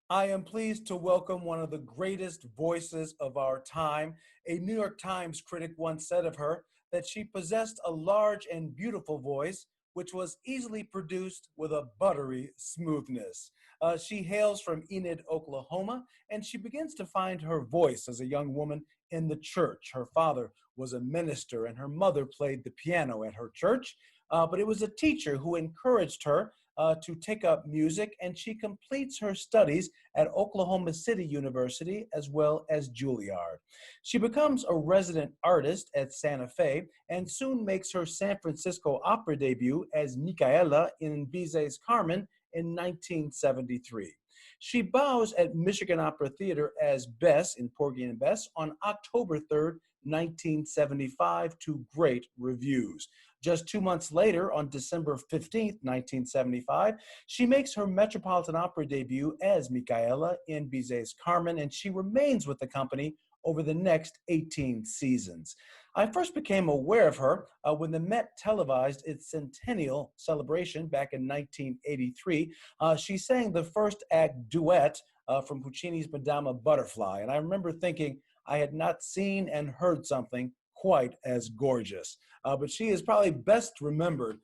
I am pleased to welcome one of the greatest voices of our time. A New York Times critic once said of her that she possessed a large and beautiful voice, which was easily produced with a buttery smoothness. She hails from Enid, Oklahoma, and she begins to find her voice as a young woman in the church. Her father was a minister, and her mother played the piano at her church. But it was a teacher who encouraged her to take up music, and she completes her studies at Oklahoma City University as well as Juilliard. She becomes a resident artist at Santa Fe and soon makes her San Francisco opera debut as Micaela in Bizet's Carmen in 1973. She bows at Michigan Opera Theater as Bess in Porgy and Bess on October 3rd, 1975, to great reviews. Just 2 months later, on December 15th, 1975, she makes her Metropolitan Opera debut as Micaela in Bizet's Carmen, and she remains with the company over the next 18 seasons. I first became aware of her when the Met televised its centennial celebration back in 1983. She sang the first act duet from Puccini's Madama Butterfly, and I remember thinking I had not seen and heard something quite as gorgeous. But she is probably best remembered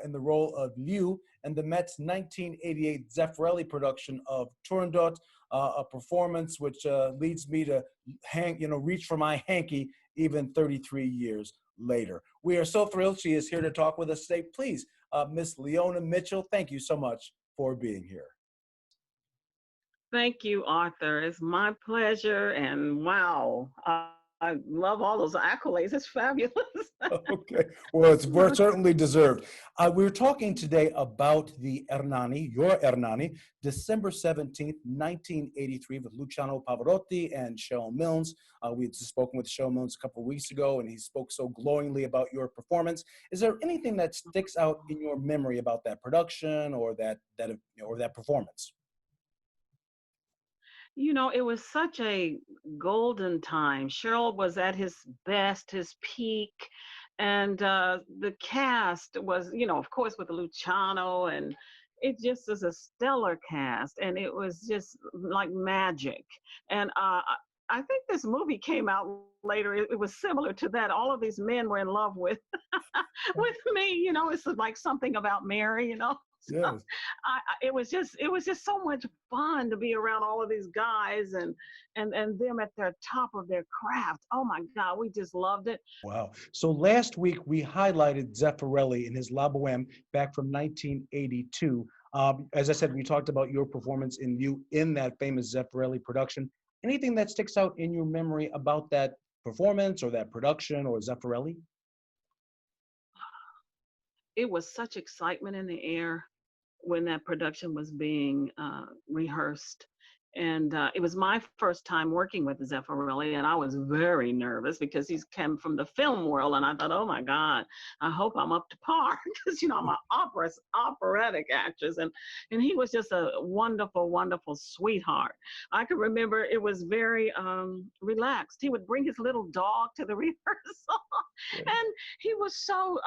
in the role of Liu in the Met's 1988 Zeffirelli production of Turandot, a performance which leads me to reach for my hanky even 33 years later. We are so thrilled she is here to talk with us today. Please, Miss Leona Mitchel, thank you so much for being here. Thank you, Arthur. It's my pleasure. And wow, I love all those accolades. It's fabulous. Okay, well, it's certainly deserved. We were talking today about the Ernani, your Ernani, December 17th, 1983, with Luciano Pavarotti and Cheryl Milnes. We had spoken with Cheryl Milnes a couple of weeks ago, and he spoke so glowingly about your performance. Is there anything that sticks out in your memory about that production or that performance? It was such a golden time. Cheryl was at his best, his peak. And the cast was, of course, with Luciano, and it just is a stellar cast. And it was just like magic. And I think this movie came out later. It was similar to that. All of these men were in love with with me. It's like something about Mary. Yes. It was just so much fun to be around all of these guys and them at their top of their craft. Oh my God, we just loved it. Wow. So last week we highlighted Zeffirelli in his La Boheme back from 1982. As I said, we talked about your performance in that famous Zeffirelli production. Anything that sticks out in your memory about that performance or that production or Zeffirelli? It was such excitement in the air when that production was being rehearsed. And it was my first time working with Zeffirelli, and I was very nervous because he's come from the film world, and I thought, oh my God, I hope I'm up to par because I'm an operatic actress, and he was just a wonderful, wonderful sweetheart. I could remember it was very relaxed. He would bring his little dog to the rehearsal, and he was so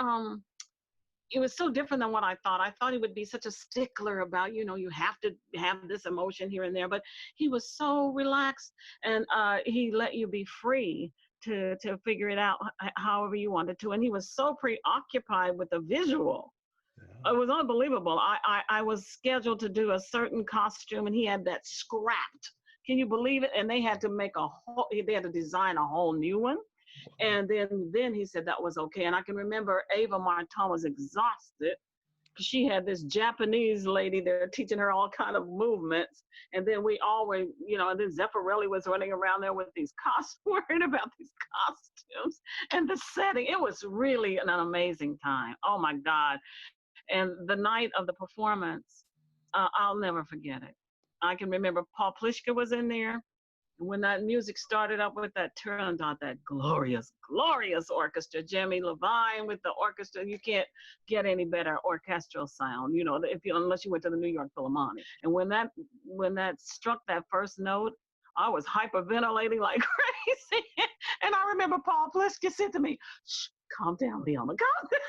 it was so different than what I thought. I thought he would be such a stickler about, you have to have this emotion here and there, but he was so relaxed, and he let you be free to figure it out however you wanted to. And he was so preoccupied with the visual. Yeah. It was unbelievable. I was scheduled to do a certain costume, and he had that scrapped. Can you believe it? And they had to design a whole new one. And then he said that was okay. And I can remember Ava Martin was exhausted because she had this Japanese lady there teaching her all kind of movements. And then we always, and then Zeffirelli was running around there with these costumes, worrying about these costumes and the setting. It was really an amazing time. Oh my God. And the night of the performance, I'll never forget it. I can remember Paul Pliska was in there. When that music started up with that Turandot, that glorious, glorious orchestra, Jimmy Levine with the orchestra, you can't get any better orchestral sound, unless you went to the New York Philharmonic. And when that struck that first note, I was hyperventilating like crazy. And I remember Paul Pliska said to me, shh, calm down, Leona, calm down.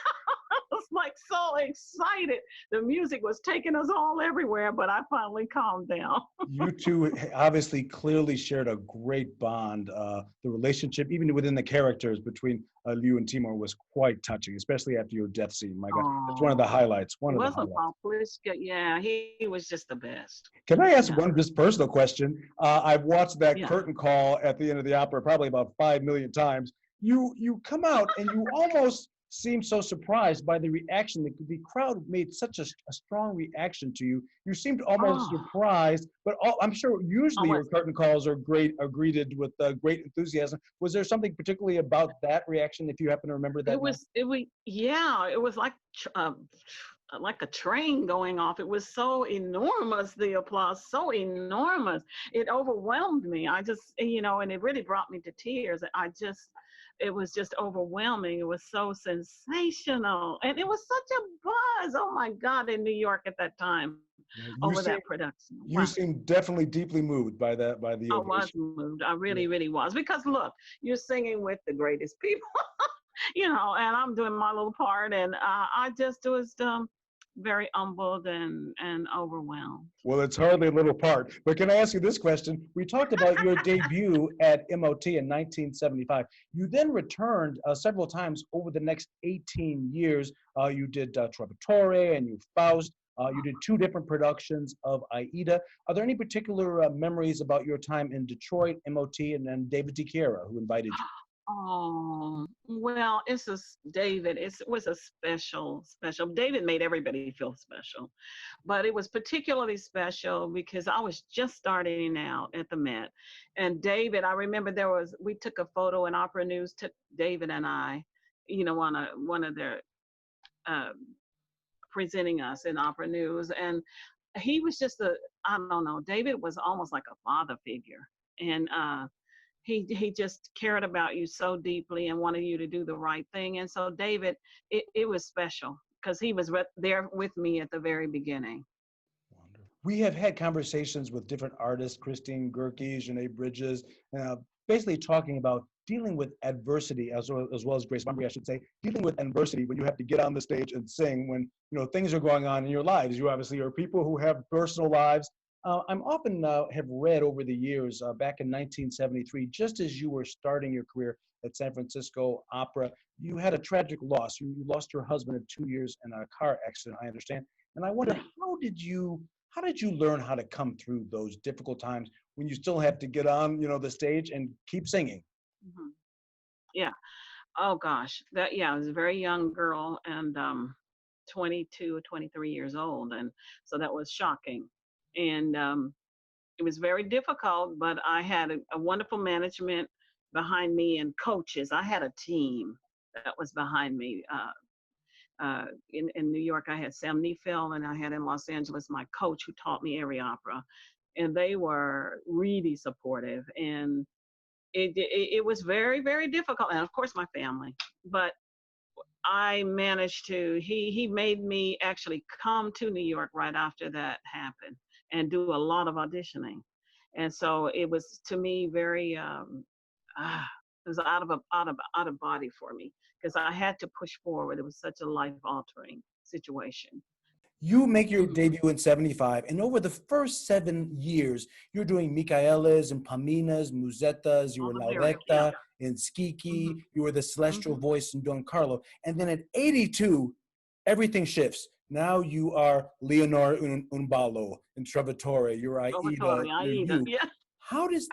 I was like so excited. The music was taking us all everywhere, but I finally calmed down. You two obviously clearly shared a great bond. The relationship, even within the characters between you and Timur, was quite touching, especially after your death scene. My God, it's one of the Oh, highlights. it One of the wasn't highlights. Paul Pliska. Yeah, he was just the best. Can I ask Yeah, one just personal question? I've watched that yeah. curtain call at the end of the opera probably about 5 million times. You come out and you almost seem so surprised by the reaction. The crowd made such a strong reaction to you. You seemed almost Oh, surprised, but I'm sure I usually your was. curtain calls are greeted with great enthusiasm. Was there something particularly about that reaction, if you happen to remember that night? Yeah, it was like a train going off. It was so enormous, the applause, so enormous. It overwhelmed me. I just, and it really brought me to tears. It was just overwhelming. It was so sensational. And it was such a buzz. Oh my God, in New York at that time Yeah, over that production. you Wow. seem definitely deeply moved by the I was ovation. moved. I Yeah. really, really was. Because look, you're singing with the greatest people, and I'm doing my little part. And I just was very humbled and overwhelmed. Well, it's hardly a little part. But can I ask you this question? We talked about your debut at MOT in 1975. You then returned several times over the next 18 years. You did Trovatore and you Faust. You did two different productions of Aida. Are there any particular memories about your time in Detroit, MOT, and then David DiChiera, who invited you? Oh, well, David. It was a special. David made everybody feel special, but it was particularly special because I was just starting out at the Met, and David. I remember we took a photo in Opera News. Took David and I, on one of their uh, presenting us in Opera News, and he was just I don't know. David was almost like a father figure, and he just cared about you so deeply and wanted you to do the right thing. And so David, it was special because he was there with me at the very beginning. Wonderful. We have had conversations with different artists, Christine Gerke, Janae Bridges, basically talking about dealing with adversity as well as Grace Bumbry, I should say, dealing with adversity when you have to get on the stage and sing when things are going on in your lives. You obviously are people who have personal lives. I'm often have read over the years, back in 1973, just as you were starting your career at San Francisco Opera, you had a tragic loss. You lost your husband of 2 years in a car accident, I understand. And I wonder, how did you learn how to come through those difficult times when you still have to get on, the stage and keep singing? Hmm. Yeah. Oh gosh, I was a very young girl and 22 or 23 years old, and so that was shocking. And it was very difficult, but I had a wonderful management behind me and coaches. I had a team that was behind me. In New York, I had Sam Neifeld, and I had in Los Angeles my coach who taught me every opera, and they were really supportive. And it was very, very difficult, and of course my family. But I managed to. He made me actually come to New York right after that happened and do a lot of auditioning, and so it was to me very it was out of body for me because I had to push forward. It was such a life altering situation. You make your Hmm. debut in 75, and over the first 7 years, you're doing Micaelas and Paminas, Musettas, you All were the lyrics, yeah. Lauretta in Skiki, Hmm. you were the celestial Hmm. voice in Don Carlo. And then at 82, everything shifts. Now you are Leonor Umbalo in Trovatore, you're Aida, Trovatore, you're Aida, you. yeah. How does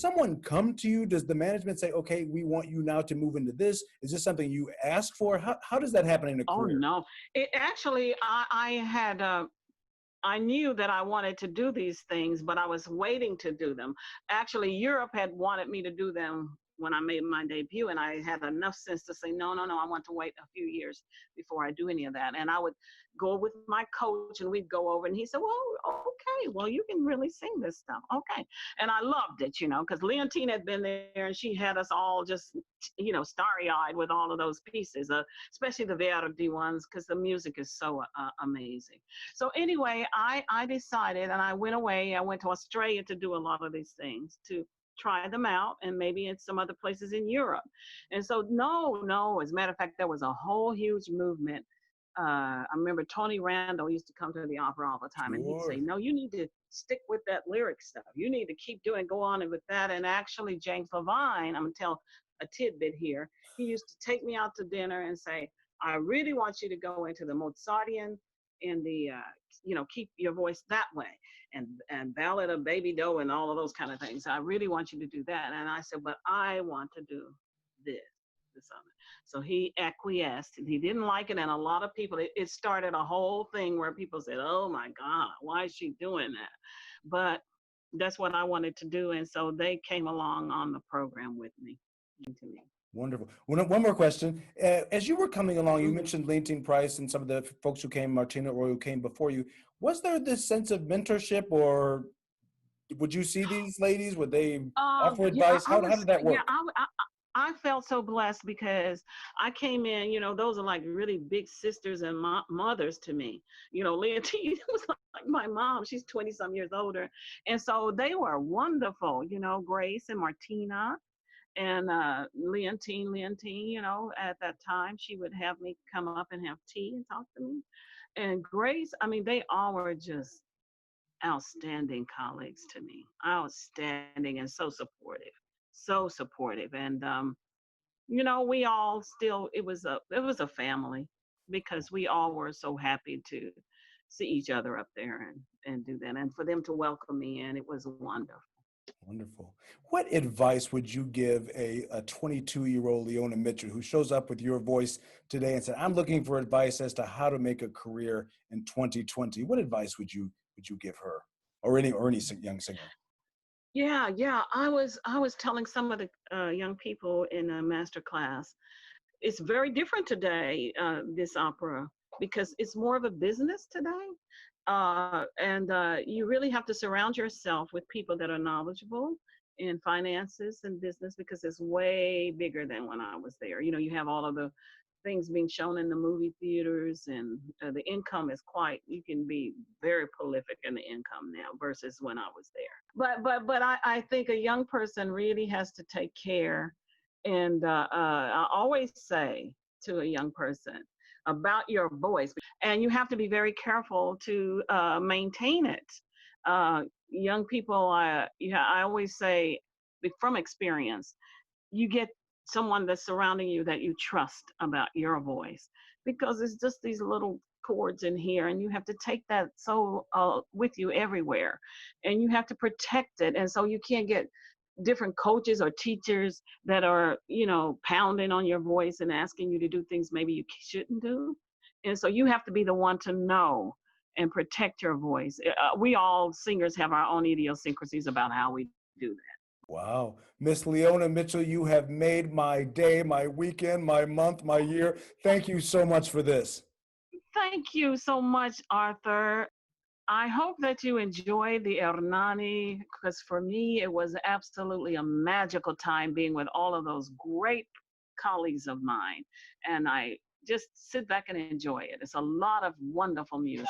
someone come to you? Does the management say, okay, we want you now to move into this? Is this something you ask for? How does that happen in a Oh career? no, it actually I had I knew that I wanted to do these things, but I was waiting to do them. Actually, Europe had wanted me to do them when I made my debut, and I had enough sense to say, no, no, no, I want to wait a few years before I do any of that. And I would go with my coach, and we'd go over, and he said, well, okay, well, you can really sing this stuff. Okay. And I loved it, because Leontine had been there, and she had us all just, starry-eyed with all of those pieces, especially the Verdi ones, because the music is so amazing. So anyway, I decided, and I went away. I went to Australia to do a lot of these things to try them out, and maybe in some other places in Europe. And so, no, as a matter of fact, there was a whole huge movement. I remember Tony Randall used to come to the opera all the time, and he'd say, Sure. no, you need to stick with that lyric stuff. You need to keep doing, go on with that. And actually, James Levine, I'm going to tell a tidbit here. He used to take me out to dinner and say, I really want you to go into the Mozartian and the, keep your voice that way, and Ballad of Baby Doe and all of those kind of things. I really want you to do that. And I said, but I want to do this other. So he acquiesced. He didn't like it, and a lot of people, it started a whole thing where people said, oh my God, why is she doing that? But that's what I wanted to do, and so they came along on the program with me. To me. Wonderful. One more question. As you were coming along, you Mhm. mentioned Leontine Price and some of the folks who came, Martina Roy, who came before you. Was there this sense of mentorship, or would you see these ladies? Would they offer Yeah, advice? How did that work? I felt so blessed because I came in, those are like really big sisters and mothers to me. Leontine was like my mom. She's 20 some years older. And so they were wonderful, Grace and Martina and Leontine, at that time she would have me come up and have tea and talk to me. And Grace, I mean, they all were just outstanding colleagues to me, outstanding and so supportive. And we all still, it was a family, because we all were so happy to see each other up there and do that, and for them to welcome me in, it was wonderful. Wonderful. What advice would you give a 22-year-old Leona Mitchell who shows up with your voice today and said, I'm looking for advice as to how to make a career in 2020? What advice would you give her, or any young singer? Yeah, I was telling some of the young people in a master class, it's very different today, this opera, because it's more of a business today. And you really have to surround yourself with people that are knowledgeable in finances and business, because it's way bigger than when I was there. You have all of the things being shown in the movie theaters, and the income is you can be very prolific in the income now versus when I was there. But I think a young person really has to take care. And I always say to a young person about your voice, and you have to be very careful to maintain it. Young people, I always say, from experience, you get someone that's surrounding you that you trust about your voice, because it's just these little chords in here, and you have to take that with you everywhere, and you have to protect it. And so you can't get different coaches or teachers that are pounding on your voice and asking you to do things maybe you shouldn't do. And so you have to be the one to know and protect your voice. We all singers have our own idiosyncrasies about how we do that. Wow. Miss Leona Mitchell, you have made my day, my weekend, my month, my year. Thank you so much for this. Thank you so much, Arthur. I hope that you enjoy the Ernani, because for me, it was absolutely a magical time being with all of those great colleagues of mine. And I just sit back and enjoy it. It's a lot of wonderful music.